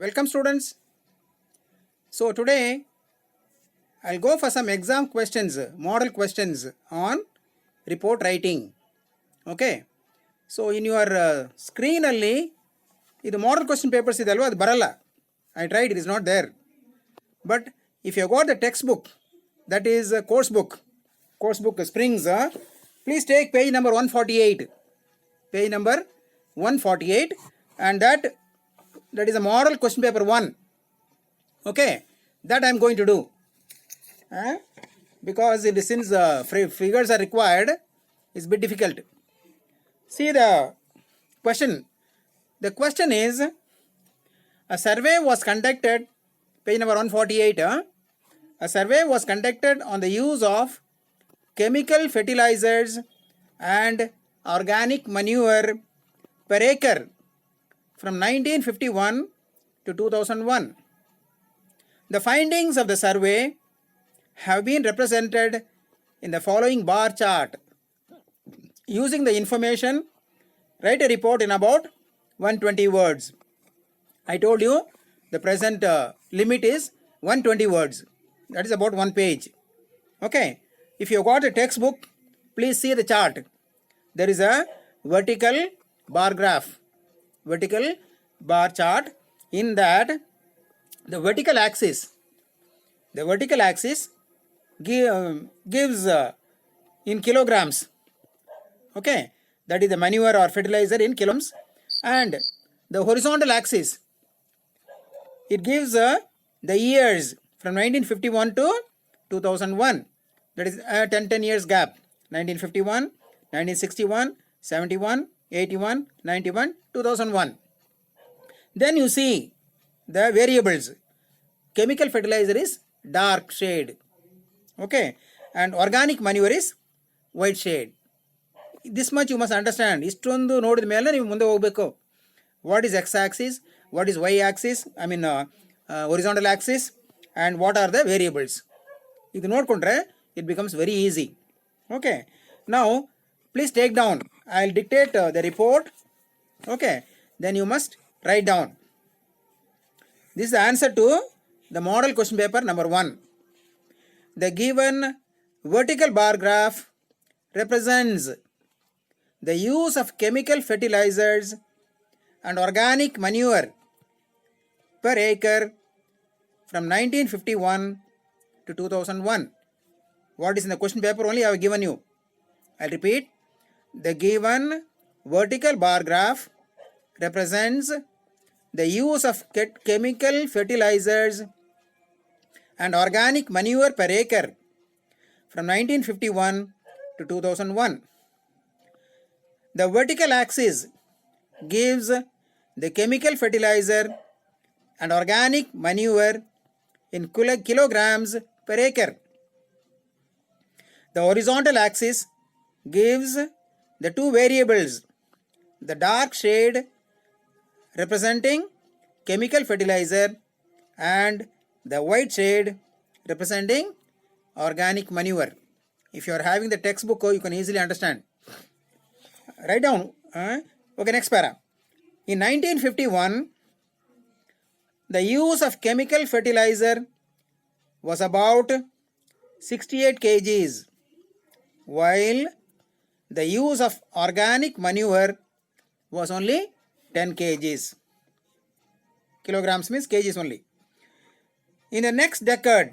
Welcome students. So today I'll go for some exam questions, model questions on report writing. Okay. So in your screen alli idu model question papers idalva adu baralla. I tried, it is not there. But if you got the textbook, that is course book Springs, please take page number 148. Page number 148, and that is a model question paper 1. Okay, that I am going to do because since figures are required, it's a bit difficult. See the question. The question is, a survey was conducted, page number 148. A survey was conducted on the use of chemical fertilizers and organic manure per acre from 1951 to 2001. The findings of the survey have been represented in the following bar chart. Using the information, write a report in about 120 words. I told you the present limit is 120 words. That is about 1 page. Okay. If you got a textbook, please see the chart. There is a vertical bar graph, vertical bar chart. In that, the vertical axis gives in kilograms. Okay, that is the manure or fertilizer in kilograms, and the horizontal axis, it gives the years from 1951 to 2001. That is a 10 years gap. 1951, 1961, 71, 81, 91, 2001. Then you see the variables. Chemical fertilizer is dark shade. Okay, and organic manure is white shade. This much you must understand. Istondu nodida mele ನೀವು ಮುಂದೆ ಹೋಗಬೇಕು. What is x axis, what is y axis, horizontal axis, and what are the variables. ಇದು ನೋಡ್ಕೊಂಡ್ರೆ it becomes very easy. Okay, now please take down. I'll dictate the report. Okay, then you must write down. This is the answer to the model question paper number 1. The given vertical bar graph represents the use of chemical fertilizers and organic manure per acre from 1951 to 2001. What is in the question paper only I have given you. I'll repeat. The given vertical bar graph represents the use of chemical fertilizers and organic manure per acre from 1951 to 2001. The vertical axis gives the chemical fertilizer and organic manure in kilograms per acre. The horizontal axis gives the two variables, the dark shade representing chemical fertilizer and the white shade representing organic manure. If you are having the textbook, you can easily understand. Write down. Okay, next para. In 1951, the use of chemical fertilizer was about 68 kgs, while the use of organic manure was only 10 kgs. Kilograms means kgs only. In the next decade,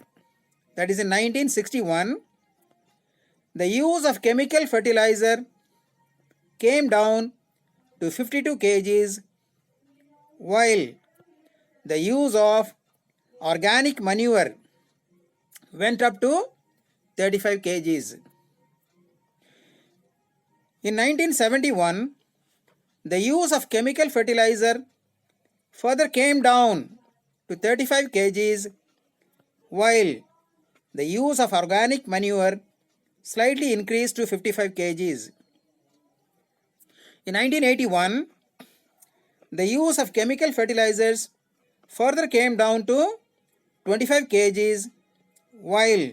that is in 1961, the use of chemical fertilizer came down to 52 kgs, while the use of organic manure went up to 35 kgs. In 1971, the use of chemical fertilizer further came down to 35 kgs, while the use of organic manure slightly increased to 55 kgs. In 1981, the use of chemical fertilizers further came down to 25 kgs, while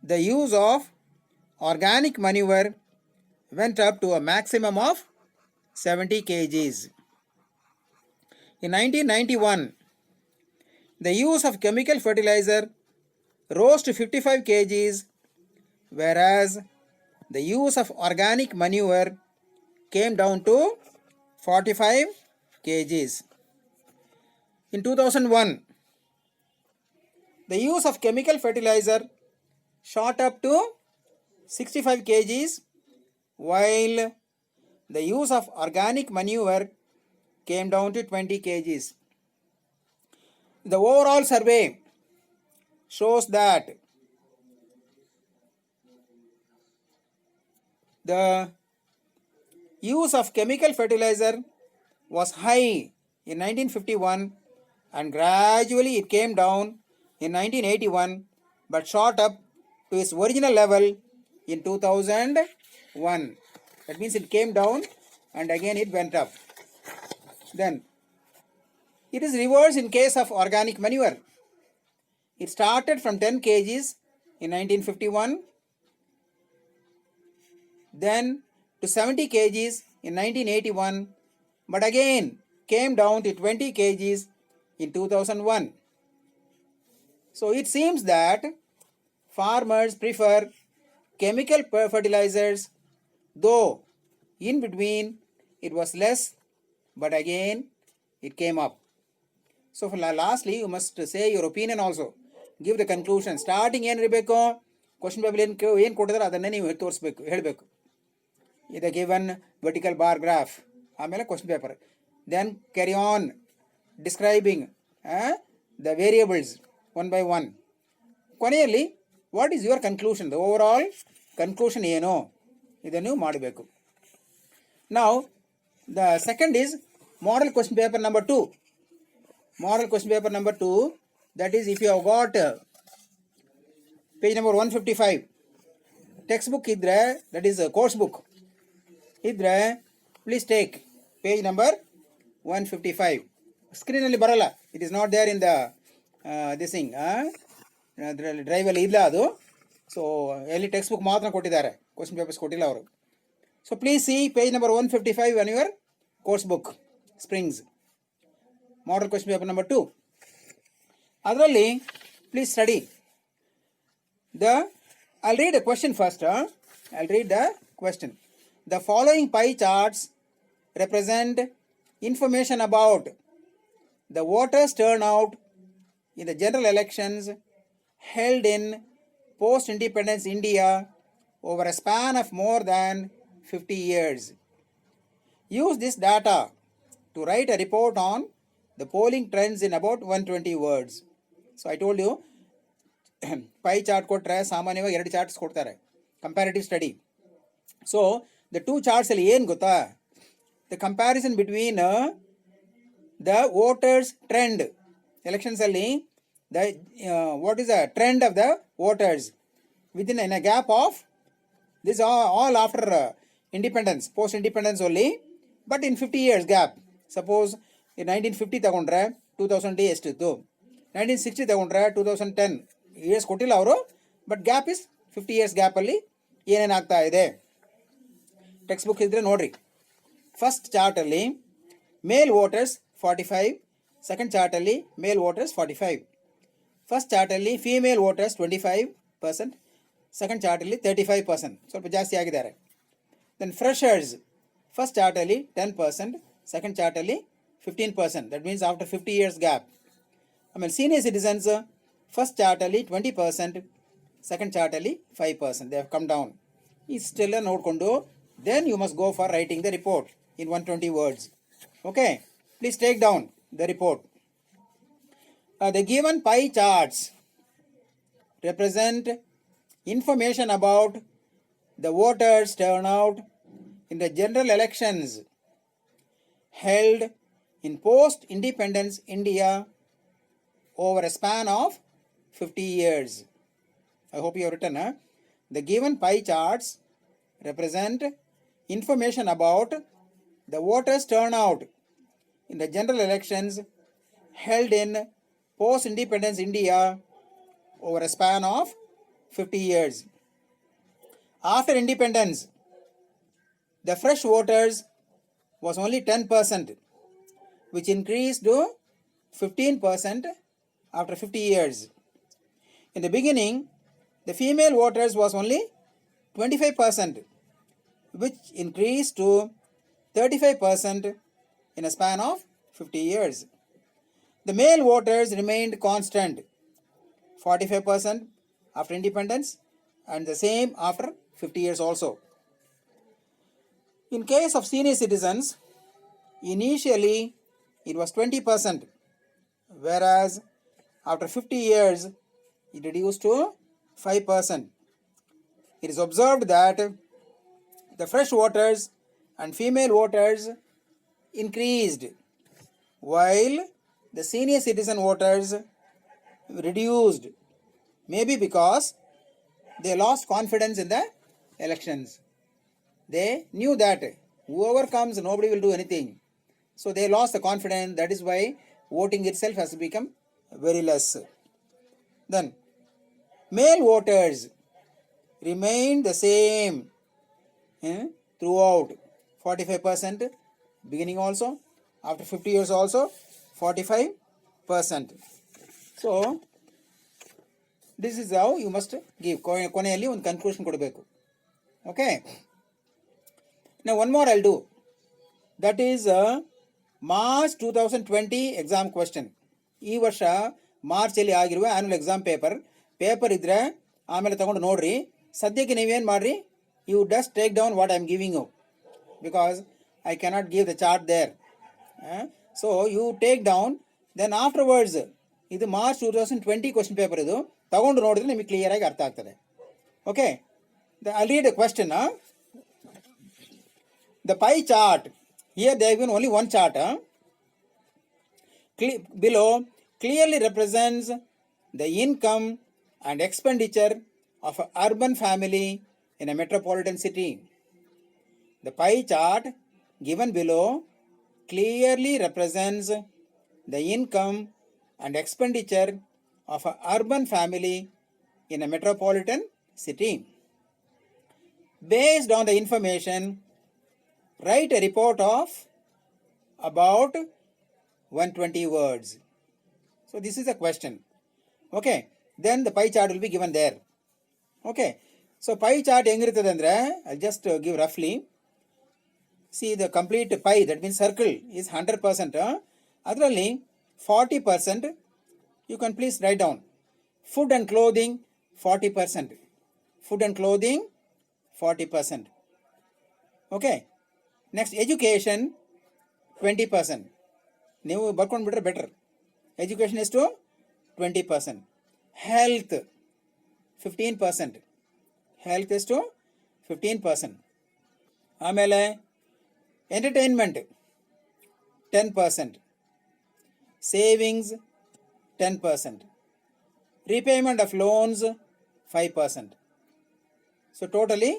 the use of organic manure went up to a maximum of 70 kgs. In 1991, the use of chemical fertilizer rose to 55 kgs, whereas the use of organic manure came down to 45 kgs. In 2001, the use of chemical fertilizer shot up to 65 kgs, while the use of organic manure came down to 20 kgs. The overall survey shows that the use of chemical fertilizer was high in 1951 and gradually it came down in 1981 but shot up to its original level in 2001. That means it came down and again it went up. Then it is reversed in case of organic manure. It started from 10 kgs in 1951, then to 70 kgs in 1981, but again came down to 20 kgs in 2001. So it seems that farmers prefer chemical fertilizers, though in between it was less, but again it came up. So lastly, you must say your opinion also. Give the conclusion. Starting ಏನು ಇರಬೇಕು, question paper ಏನು ಕೊಟ್ಟಿದ್ರೆ ಅದನ್ನೇ ನೀವು ತೋರಿಸ್ಬೇಕು, ಹೇಳಬೇಕು. ಇದು given vertical bar graph, ಆಮೇಲೆ question paper. Then carry on describing the variables one by one. ಕೊನೆಯಲ್ಲಿ what is your conclusion, the overall conclusion ಏನು, ಇದನ್ನು ಮಾಡಬೇಕು. ನಾವು the second is model question paper number 2. Model question paper number 2, that is if you have got page number 155 textbook idre, that is a course book idre, please take page number 155. Screen alli baralla, it is not there in the this thing drive alli illa adu. So elli textbook maatra kottidare, question papers kottilla avaru. So please see page number 155 on your course book, Springs. Model question paper number 2. Adralli, please study. I'll read the question first. I'll read the question. The following pie charts represent information about the voters' turnout in the general elections held in post-independence India over a span of more than 50 years. Use this data to write a report on the polling trends in about 120 words. So I told you, pie chart ಕೊಟ್ಟರೆ ಸಾಮಾನ್ಯವಾಗಿ 2 charts ಕೊಡ್ತಾರೆ, comparative study. So the 2 charts ಅಲ್ಲಿ ಏನು ಗೊತ್ತಾ, the comparison between the voters trend, elections ಅಲ್ಲಿ the what is the trend of the voters within in a gap of this all after independence, post independence only, but in 50 years gap. Suppose 1950 ತಗೊಂಡ್ರೆ 2000 ಎಷ್ಟಿತ್ತು, 1960 ತಗೊಂಡ್ರೆ 2010 years ಕೊಟ್ಟಿಲ್ಲ ಅವರು, but gap is 50 years ಗ್ಯಾಪಲ್ಲಿ ಏನೇನಾಗ್ತಾ ಇದೆ. Text book ಇದ್ರೆ ನೋಡ್ರಿ. First ಚಾರ್ಟಲ್ಲಿ ಮೇಲ್ ವೋಟರ್ಸ್ 45, ಸೆಕೆಂಡ್ ಚಾರ್ಟಲ್ಲಿ ಮೇಲ್ ವೋಟರ್ಸ್ 45. ಫಸ್ಟ್ ಚಾರ್ಟಲ್ಲಿ ಫೀಮೇಲ್ ವೋಟರ್ಸ್ 25%, ಸೆಕೆಂಡ್ ಚಾರ್ಟಲ್ಲಿ 35%, ಸ್ವಲ್ಪ ಜಾಸ್ತಿ ಆಗಿದ್ದಾರೆ. ದೆನ್ ಫ್ರೆಷರ್ಸ್ ಫಸ್ಟ್ ಚಾರ್ಟಲ್ಲಿ 10%, ಸೆಕೆಂಡ್ ಚಾರ್ಟಲ್ಲಿ 15%, that means after 50 years gap. ಆಮೇಲೆ ಸೀನಿಯರ್ ಸಿಟಿಸನ್ಸ್ ಫಸ್ಟ್ ಚಾರ್ಟಲ್ಲಿ 20%, ಸೆಕೆಂಡ್ ಚಾರ್ಟಲ್ಲಿ 5%, they have come down. ಇಷ್ಟೆಲ್ಲ ನೋಡಿಕೊಂಡು then you must go for writing the report in 120 words. Okay, please take down the report. The given pie charts represent information about the voters' turnout in the general elections held in post-independence India over a span of 50 years. I hope you have written. The given pie charts represent information about the voters' turnout in the general elections held in post-independence India over a span of 50 years. After independence, the fresh voters was only 10%, which increased to 15% after 50 years. In the beginning, the female voters was only 25%, which increased to 35% in a span of 50 years. The male voters remained constant, 45% after independence, and the same after 50 years also. In case of senior citizens, initially it was 20%, whereas after 50 years it reduced to 5%. It is observed that the fresh voters and female voters increased, while the senior citizen voters reduced, maybe because they lost confidence in the elections. They knew that whoever comes, nobody will do anything. So they lost the confidence. That is why voting itself has become very less. Then, male voters remained the same throughout, 45%, beginning also, after 50 years also, 45%. So, this is how you must give. ಕೊನೆಯಲ್ಲಿ ಒಂದು conclusion ಕೊಡಬೇಕು. Okay. Now one more I'll do. That is March 2020 exam question. ಈ ವರ್ಷ ಮಾರ್ಚಲ್ಲಿ ಆಗಿರುವ annual exam paper ಇದ್ದರೆ ಆಮೇಲೆ ತಗೊಂಡು ನೋಡ್ರಿ. ಸದ್ಯಕ್ಕೆ ನೀವೇನು ಮಾಡಿರಿ, you just take down what I am giving you, because I cannot give the chart there. So you take down, then afterwards ಇದು ಮಾರ್ಚ್ 2020 ಕ್ವಶನ್ ಪೇಪರ್, ಇದು ತಗೊಂಡು ನೋಡಿದ್ರೆ ನಿಮಗೆ ಕ್ಲಿಯರಾಗಿ ಅರ್ಥ ಆಗ್ತದೆ. Okay, I read a question. The pie chart, here they have given only one chart. Below clearly represents the income and expenditure of an urban family in a metropolitan city. The pie chart given below clearly represents the income and expenditure of an urban family in a metropolitan city. Based on the information, write a report of about 120 words. So this is a question. Okay, then the pie chart will be given there. Okay, so pie chart ಹೆಂಗಿರ್ತದೆ ಅಂದರೆ, I'll just give roughly. See, the complete pie, that means circle, is 100%. ಅದರಲ್ಲಿ 40% you can please write down. Food and clothing 40%. Food and clothing 40%. Okay. Next, education 20%. ನೀವು ಬರ್ಕೊಂಡು ಬಿಟ್ರೆ better. Education ಎಷ್ಟು? 20%. Health 15%. Health ಎಷ್ಟು? 15%. ಆಮೇಲೆ entertainment 10%. Savings 10%. Repayment of loans 5%. So totally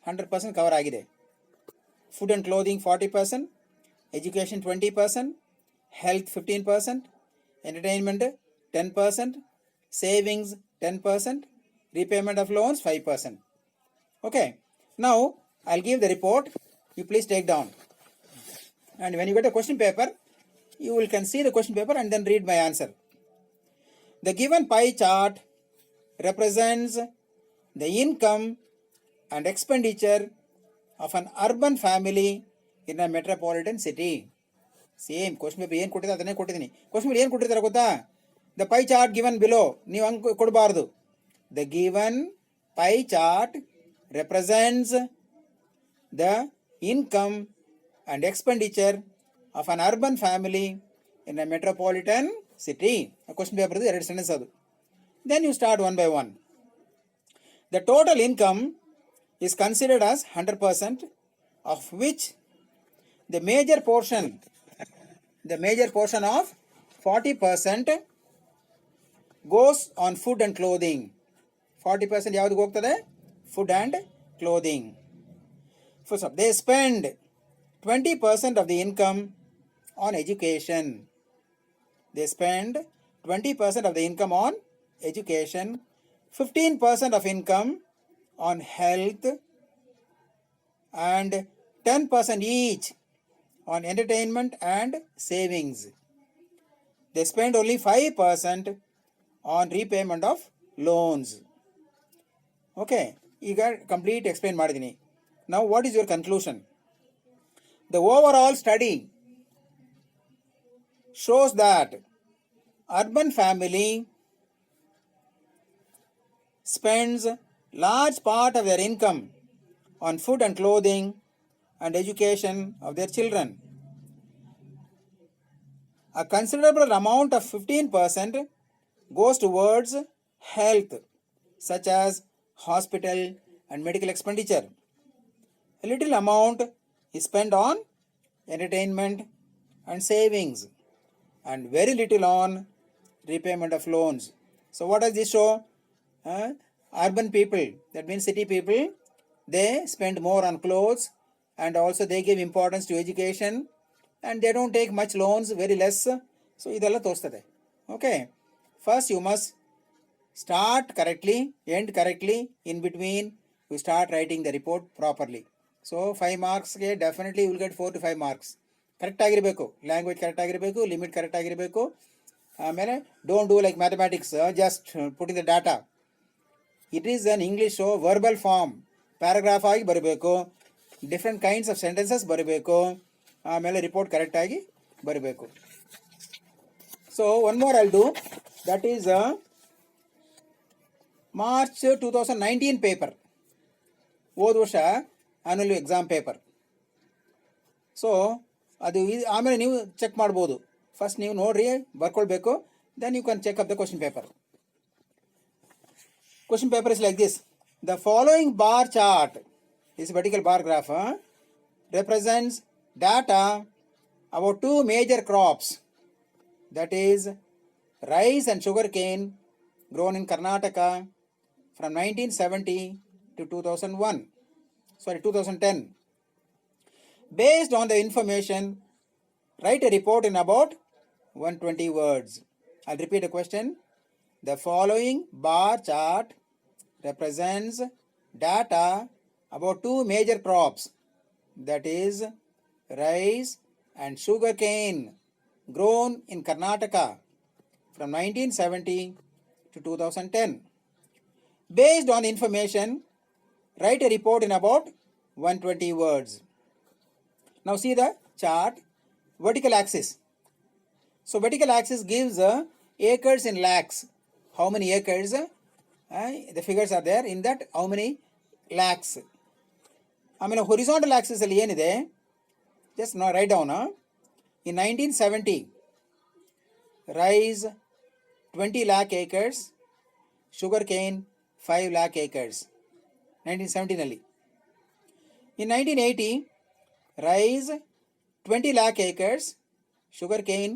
100% cover ಆಗಿದೆ. Food and clothing 40%, education 20%, health 15%, entertainment 10%, savings 10%, repayment of loans 5%. Okay, now I'll give the report. You please take down. And when you get a question paper, you can see the question paper and then read my answer. The given pie chart represents the income and expenditure of an urban family in a metropolitan city. Same question paper ಏನು ಕೊಟ್ಟಿದ್ದಾರೆ ಅದನ್ನೇ ಕೊಟ್ಟಿದ್ದೀನಿ. Question paper ಏನು ಕೊಟ್ಟಿದ್ದಾರೆ ಗೊತ್ತಾ? The pie chart given below, ನೀವು ಹಂಗೆ ಕೊಡಬಾರ್ದು. The given pie chart represents the income and expenditure of an urban family in a metropolitan city. Question ಪೇಪರ್ದು 2 ಸೆಂಟೆನ್ಸ್ ಅದು. Then you start one by one. The total income is considered as 100%, of which the major portion of 40% goes on food and clothing. 40% ಯಾವ್ದಕ್ಕೆ ಹೋಗ್ತದೆ? Food and clothing. First up, they spend 20% of the income on education. They spend 20% of the income on education, 15% of income on health, and 10% each on entertainment and savings. They spend only 5% on repayment of loans. Okay, ಈಗ complete explain ಮಾಡಿದ್ದೀನಿ. Now what is your conclusion? The overall study shows that urban family spends large part of their income on food and clothing and education of their children. A considerable amount of 15% goes towards health, such as hospital and medical expenditure. A little amount is spent on entertainment and savings, and very little on repayment of loans. So what does this show? Urban people, that means city people, they spend more on clothes, and also they give importance to education, and they don't take much loans, very less. So idella tostade. Okay, first you must start correctly, end correctly, in between you start writing the report properly. So 5 marks ge definitely you will get 4 to 5 marks. Correct ಆಗಿರಬೇಕು, language correct ಆಗಿರಬೇಕು, limit correct ಆಗಿರಬೇಕು. ಆಮೇಲೆ don't do like mathematics, just put in the data. It is an English verbal form, paragraph ಆಗಿ ಬರಬೇಕು, different kinds of sentences ಬರಬೇಕು, ಆಮೇಲೆ report ಕರೆಕ್ಟಾಗಿ ಬರಬೇಕು. So one more I'll do, that is March 2019 paper, ಹೋದ ವರ್ಷ ಆ್ಯನ್ಯುವಲ್ ಎಕ್ಸಾಮ್ ಪೇಪರ್. ಸೊ ಅದು ಆಮೇಲೆ ನೀವು ಚೆಕ್ ಮಾಡ್ಬೋದು. ಫಸ್ಟ್ ನೀವು ನೋಡ್ರಿ, ಬರ್ಕೊಳ್ಬೇಕು, then you can check up the question paper. Question paper is like this. The following bar chart, this vertical bar graph, represents data about two major crops, that is rice and sugarcane grown in Karnataka from 1970 to 2010. Based on the information, write a report in about 120 words. I'll repeat the question. The following bar chart represents data about two major crops, that is rice and sugarcane grown in Karnataka from 1970 to 2010. Based on the information, write a report in about 120 words. Now see the chart, vertical axis. So vertical axis gives acres in lakhs. How many acres? The figures are there. In that, how many lakhs? ಆಮೇಲೆ horizontal axis ಅಲ್ಲಿ ಏನಿದೆ, just now write down. In 1970, rice 20 lakh acres, sugarcane 5 lakh acres. 1970 ನಲ್ಲಿ. In 1980, rice 20 lakh acres, sugarcane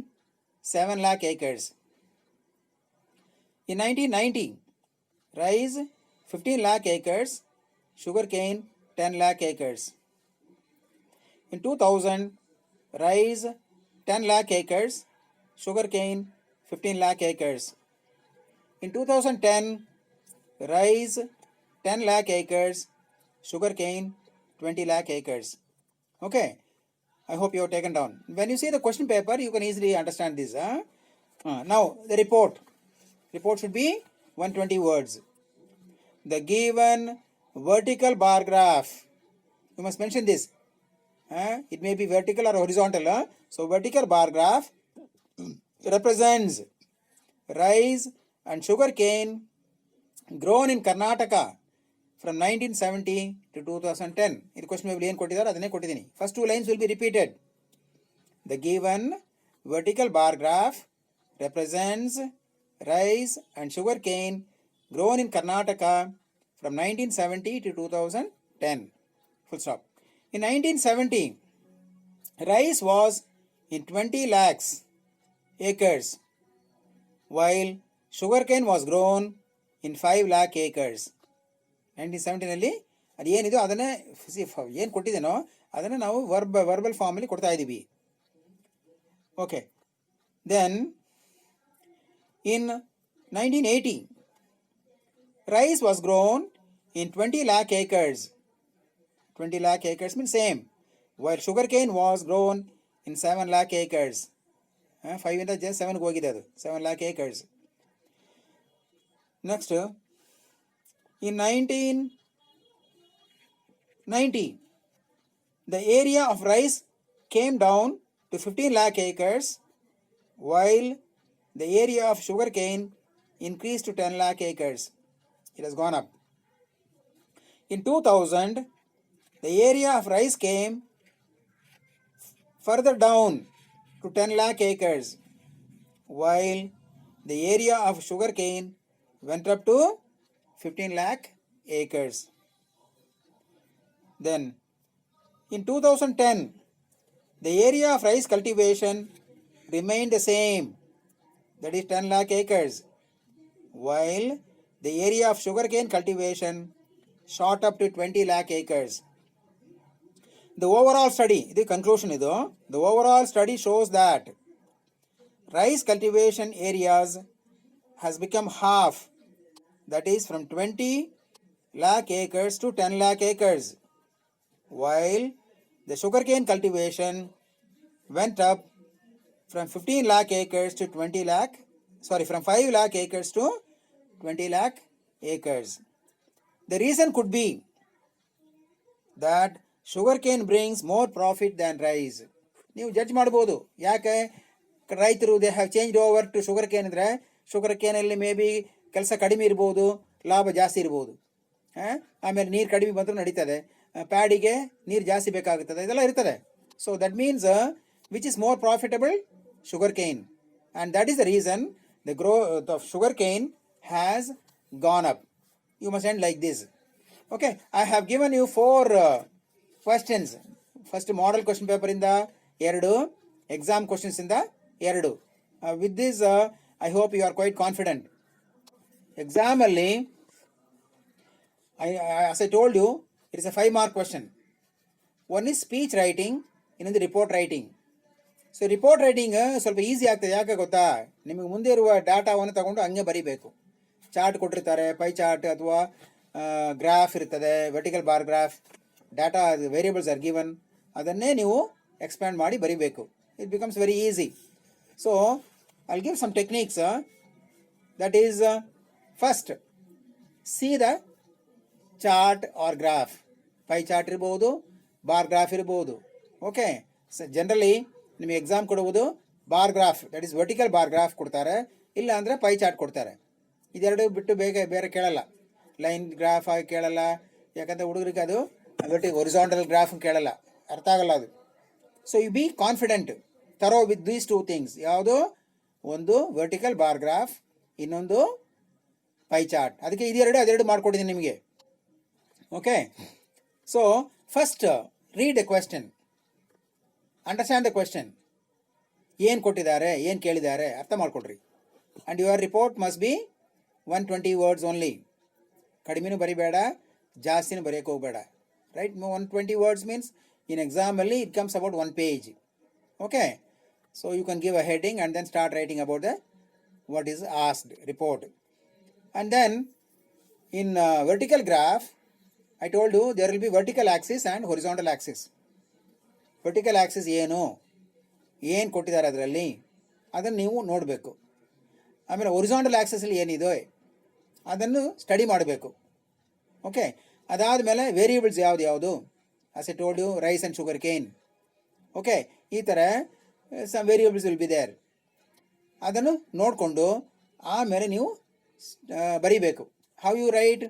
7 lakh acres. In 1990, rice 15 lakh acres, sugarcane 10 lakh acres. In 2000, rice 10 lakh acres, sugarcane 15 lakh acres. In 2010, rice 10 lakh acres, sugarcane 20 lakh acres. Okay, I hope you have taken down. When you see the question paper, you can easily understand this. Now the report. Report should be 120 words. The given vertical bar graph, you must mention this. It may be vertical or horizontal. So vertical bar graph represents rice and sugarcane grown in Karnataka from 1970 to 2010. ಇದು question paper ಏನು ಕೊಟ್ಟಿದ್ದಾರೆ ಅದನ್ನೇ ಕೊಟ್ಟಿದ್ದೀನಿ. First 2 lines will be repeated. The given vertical bar graph represents rice and sugarcane grown in Karnataka from 1970 to 2010. Full stop. In 1970, rice was in 20 lakhs acres, while sugarcane was grown in 5 lakh acres. 1970 ನಲ್ಲಿ ಅದು ಏನಿದೆ ಅದನ್ನೇ ಏನು ಕೊಟ್ಟಿದ್ದೇನೋ ಅದನ್ನು ನಾವು verbal ಫಾರ್ಮಲ್ಲಿ ಕೊಡ್ತಾ ಇದ್ದೀವಿ. Okay, then in 1980, rice was grown in 20 lakh acres. 20 lakh acres means same. While sugarcane was grown in 7 lakh acres. 5 ಇಂದ just 7 ಹೋಗಿದೆ ಅದು, 7 lakh acres. Next, in 1990, the area of rice came down to 15 lakh acres, while the area of sugarcane increased to 10 lakh acres. It has gone up. In 2000, the area of rice came further down to 10 lakh acres, while the area of sugarcane went up to 15 lakh acres. Then, in 2010, the area of rice cultivation remained the same, that is 10 lakh acres, while the area of sugarcane cultivation shot up to 20 lakh acres. The overall study, the conclusion is the overall study shows that rice cultivation areas has become half, that is from 20 lakh acres to 10 lakh acres, while the sugarcane cultivation went up from 15 lakh acres to 20 lakh, from 5 lakh acres to 20 lakh acres. The reason could be that sugarcane brings more profit than rice. ನೀವು judge ಮಾಡ್ಬೋದು, ಯಾಕೆ ರೈತರು they have change over to sugarcane ಅಂದರೆ sugar ಕೇನಲ್ಲಿ maybe ಕೆಲಸ ಕಡಿಮೆ ಇರ್ಬೋದು, ಲಾಭ ಜಾಸ್ತಿ ಇರ್ಬೋದು. ಆಮೇಲೆ ನೀರು ಕಡಿಮೆ ಬಂದರೂ ನಡೀತದೆ, ಪ್ಯಾಡಿಗೆ ನೀರು ಜಾಸ್ತಿ ಬೇಕಾಗುತ್ತದೆ, ಇದೆಲ್ಲ ಇರ್ತದೆ. So that means which is more profitable? Sugar cane. And that is the reason the growth of sugar cane has gone up. You must end like this. Okay, I have given you 4 questions. First model question paper in the 2, exam questions in the 2. With this, I hope you are quite confident. Exam alli, as I told you, it is a 5-mark question. One is speech writing, ಇನ್ನೊಂದು report writing. So report writing ಸ್ವಲ್ಪ easy ಆಗ್ತದೆ. ಯಾಕೆ ಗೊತ್ತಾ? ನಿಮಗೆ ಮುಂದೆ ಇರುವ ಡಾಟಾವನ್ನು ತಗೊಂಡು ಹಂಗೆ ಬರೀಬೇಕು. ಚಾರ್ಟ್ ಕೊಟ್ಟಿರ್ತಾರೆ, ಪೈ ಚಾರ್ಟ್ ಅಥವಾ ಗ್ರಾಫ್ ಇರ್ತದೆ, vertical bar graph, data variables are given, ಅದನ್ನೇ ನೀವು ಎಕ್ಸ್ಪ್ಯಾಂಡ್ ಮಾಡಿ ಬರೀಬೇಕು. It becomes very easy. So I will give some techniques. That is first, see the chart or graph. Pie chart ಇರ್ಬೋದು, bar graph ಇರ್ಬೋದು. Okay, so generally ನಿಮಗೆ exam ಕೊಡುವುದು bar graph, that is vertical bar graph ಕೊಡ್ತಾರೆ, ಇಲ್ಲ ಅಂದರೆ pi chart ಕೊಡ್ತಾರೆ. ಇದೆರಡು ಬಿಟ್ಟು ಬೇರೆ ಕೇಳಲ್ಲ. ಲೈನ್ ಗ್ರಾಫ್ ಆಗಿ ಕೇಳಲ್ಲ, ಯಾಕಂದರೆ ಹುಡುಗರಿಗೆ ಅದು ಹೊರಿಸಾಂಟಲ್ ಗ್ರಾಫ್ ಕೇಳಲ್ಲ, ಅರ್ಥ ಆಗಲ್ಲ ಅದು. So you be confident, thorough with these 2 things. ಯಾವುದು? ಒಂದು ವರ್ಟಿಕಲ್ ಬಾರ್ ಗ್ರಾಫ್, ಇನ್ನೊಂದು ಪೈ ಚಾರ್ಟ್. ಅದಕ್ಕೆ ಅದೆರಡು ಮಾಡಿಕೊಟ್ಟಿದ್ದೀನಿ ನಿಮಗೆ. Okay, so first read a question, understand the question. ಏನು ಕೊಟ್ಟಿದ್ದಾರೆ, ಏನು ಕೇಳಿದ್ದಾರೆ ಅರ್ಥ ಮಾಡ್ಕೊಡ್ರಿ. And your report must be 120 words only. ಕಡಿಮೆನೂ ಬರಿಬೇಡ, ಜಾಸ್ತಿನೂ ಬರೆಯೋಕೆ ಹೋಗಬೇಡ. ರೈಟ್? 120 words ಮೀನ್ಸ್ ಇನ್ ಎಕ್ಸಾಮಲ್ಲಿ it comes about 1 page. Okay, so you can give a heading and then start writing about the what is asked report. And then in vertical graph I told you there will be vertical axis and horizontal axis. Vertical axis ಏನು ಕೊಟ್ಟಿದ್ದಾರೆ ಅದರಲ್ಲಿ, ಅದನ್ನು ನೀವು ನೋಡಬೇಕು. ಆಮೇಲೆ horizontal ಆಕ್ಸಿಸಲ್ಲಿ ಏನಿದೆ ಅದನ್ನು study ಮಾಡಬೇಕು. ಓಕೆ, ಅದಾದಮೇಲೆ ವೇರಿಯೇಬಲ್ಸ್ ಯಾವುದು as I told you, rice and sugarcane. Okay, ಈ ಥರ some variables will be there. ಅದನ್ನು ನೋಡಿಕೊಂಡು ಆಮೇಲೆ ನೀವು ಬರೀಬೇಕು. How you write?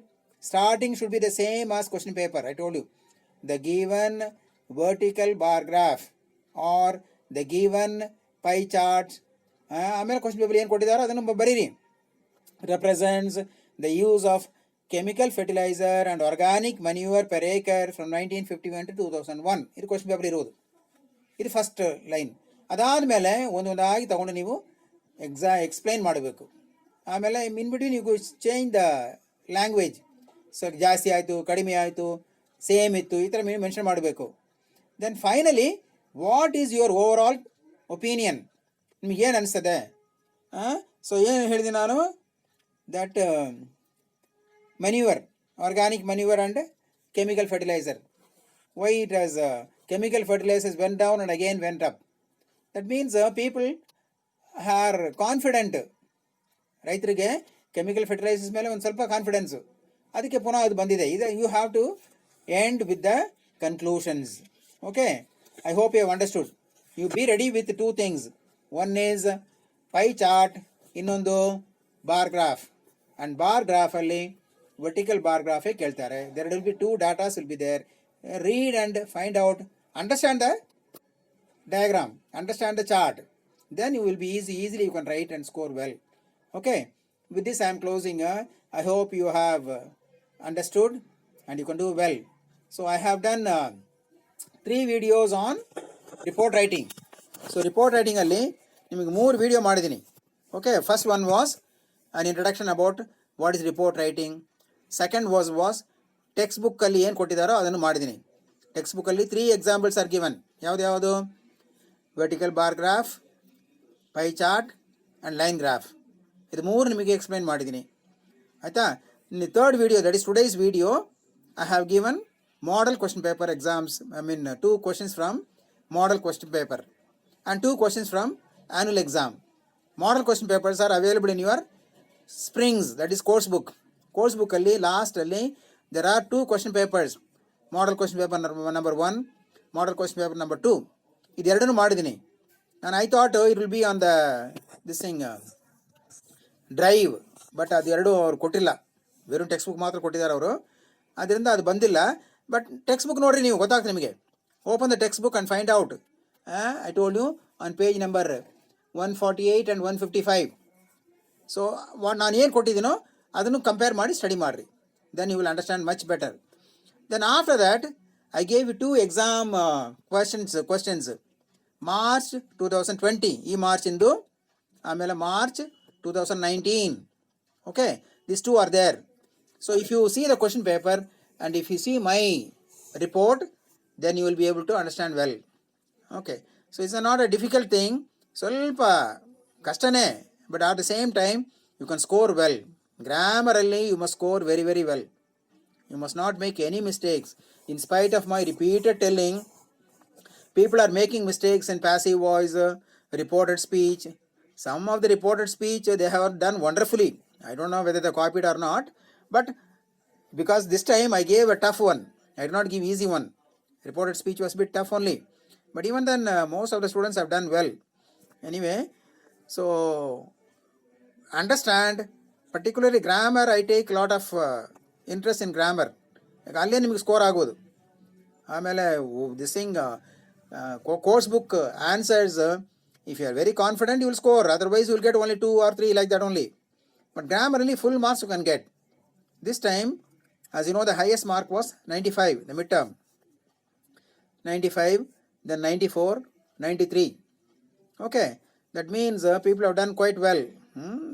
Starting should be the same as question paper. I told you the given vertical bar graph or the given pie chart. ಆಮೇಲೆ question paper ಏನು ಕೊಟ್ಟಿದ್ದಾರೋ ಅದನ್ನು ಬರೀರಿ. represents the use of chemical fertilizer and organic manure per acre from 1951 to 2001. ಇದು question paper ಇರೋದು. ಇದು first line. ಅದಾದಮೇಲೆ ಒಂದೊಂದಾಗಿ ತಗೊಂಡು ನೀವು ಎಕ್ಸ್ಪ್ಲೈನ್ ಮಾಡಬೇಕು. ಆಮೇಲೆ in between you change the language. So ಜಾಸ್ತಿ ಆಯಿತು, ಕಡಿಮೆ ಆಯಿತು, ಸೇಮ್ ಇತ್ತು, ಈ ಥರ ಮೆನ್ಷನ್ ಮಾಡಬೇಕು. Then finally what is your overall opinion? ನಿಮಗೇನು ಅನಿಸ್ತದೆ? ಸೊ ಏನು ಹೇಳಿದೆ ನಾನು? That manure, organic manure and chemical fertilizer. Why it has chemical fertilizers went down and again went up? That means people are confident. ರೈತರಿಗೆ chemical fertilizers ಮೇಲೆ ಒಂದು ಸ್ವಲ್ಪ confidence, ಅದಕ್ಕೆ ಪುನಃ ಅದು ಬಂದಿದೆ. ಇದು you have to end with the conclusions. Okay, I hope you have understood. You be ready with two things. One is pie chart, ಇನ್ನೊಂದು ಬಾರ್ ಗ್ರಾಫ್. ಆ್ಯಂಡ್ ಬಾರ್ ಗ್ರಾಫಲ್ಲಿ ವರ್ಟಿಕಲ್ ಬಾರ್ ಗ್ರಾಫೇ ಕೇಳ್ತಾರೆ. There will be two datas will be there. Read and find out, understand the diagram, understand the chart, then you will be easily you can write and score well. Okay, with this I am closing. I hope you have understood and you can do well. So I have done 3 videos on report writing. So report writing alli nimage 3 video ಮಾಡಿದೀನಿ. Okay, first one was an introduction about what is report writing. Second was text ಬುಕ್ಕಲ್ಲಿ ಏನು ಕೊಟ್ಟಿದ್ದಾರೋ ಅದನ್ನು ಮಾಡಿದ್ದೀನಿ. Text ಬುಕ್ಕಲ್ಲಿ 3 examples are given. ಯಾವುದು? Vertical bar graph, pie chart and line graph. ಇದು 3 ನಿಮಗೆ ಎಕ್ಸ್ಪ್ಲೈನ್ ಮಾಡಿದ್ದೀನಿ, ಆಯಿತಾ. In third video, that is today's video, I have given model question paper exams. 2 questions from model question paper and 2 questions from annual exam. Model question papers are available in your Springs, that is course book. Course book alli last alli there are 2 question papers. Model question paper number 1, model question paper number 2. ಇದು ಎರಡನ್ನೂ ಮಾಡಿದ್ದೀನಿ ನಾನು. I thought it will be on the this thing drive, but ಅದು ಎರಡು ಅವ್ರು ಕೊಟ್ಟಿಲ್ಲ, ವೆರೂ text book ಮಾತ್ರ ಕೊಟ್ಟಿದ್ದಾರೆ ಅವರು, ಅದರಿಂದ ಅದು ಬಂದಿಲ್ಲ. ಬಟ್ ಟೆಕ್ಸ್ಟ್ ಬುಕ್ ನೋಡಿರಿ, ನೀವು ಗೊತ್ತಾಗ್ತದೆ ನಿಮಗೆ. Open the textbook and find out. I told you on page number 148 and 155. So ನಾನು ಏನು ಕೊಟ್ಟಿದ್ದೀನೋ ಅದನ್ನು ಕಂಪೇರ್ ಮಾಡಿ ಸ್ಟಡಿ ಮಾಡಿರಿ. Then you will understand much better. Then after that, I gave you 2 exam questions. March 2020, ಈ March ಇಂದು, ಆಮೇಲೆ March 2019. Okay, these 2 are there. So if you see the question paper and if you see my report, then you will be able to understand well. Okay, so it's not a difficult thing. ಸ್ವಲ್ಪ ಕಷ್ಟನೇ, but at the same time you can score well. Grammar alli you must score very very well. You must not make any mistakes. In spite of my repeated telling, people are making mistakes in passive voice, reported speech. Some of the reported speech they have done wonderfully. I don't know whether they copied or not, but because this time I gave a tough one, I did not give easy one. Reported speech was a bit tough only, but even then most of the students have done well. Anyway, so understand, particularly grammar, I take a lot of interest in grammar. ಅಲ್ಲೇ ನಿಮಗೆ score ಆಗೋದು. ಆಮೇಲೆ this thing course book answers, if you are very confident you will score, otherwise you will get only 2 or 3 like that only. But grammarly full marks you can get. This time, as you know, the highest mark was 95, the midterm. 95, then 94, 93. Okay, that means people have done quite well.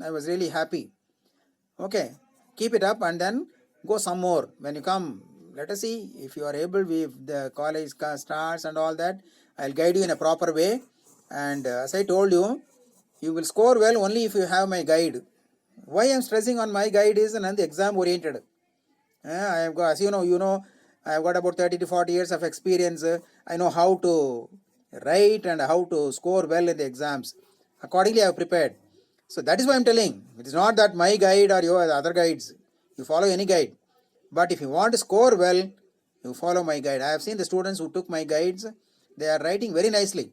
I was really happy. Okay, keep it up and then go some more. When you come, let us see if you are able, if the college starts and all that, I'll guide you in a proper way. And as I told you, you will score well only if you have my guide. Why I am stressing on my guide is and the exam oriented. I have got, as you know, I have got about 30 to 40 years of experience. I know how to write and how to score well in the exams. Accordingly, I have prepared. So that is why I am telling. It is not that my guide or your other guides. You follow any guide. But if you want to score well, you follow my guide. I have seen the students who took my guides. They are writing very nicely.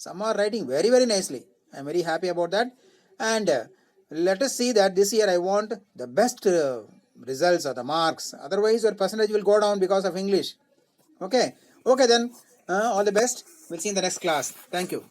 Some are writing very, very nicely. I am very happy about that. And let us see that this year I want the best results or the marks. Otherwise, your percentage will go down because of English. Okay then. All the best. We'll see you in the next class. Thank you.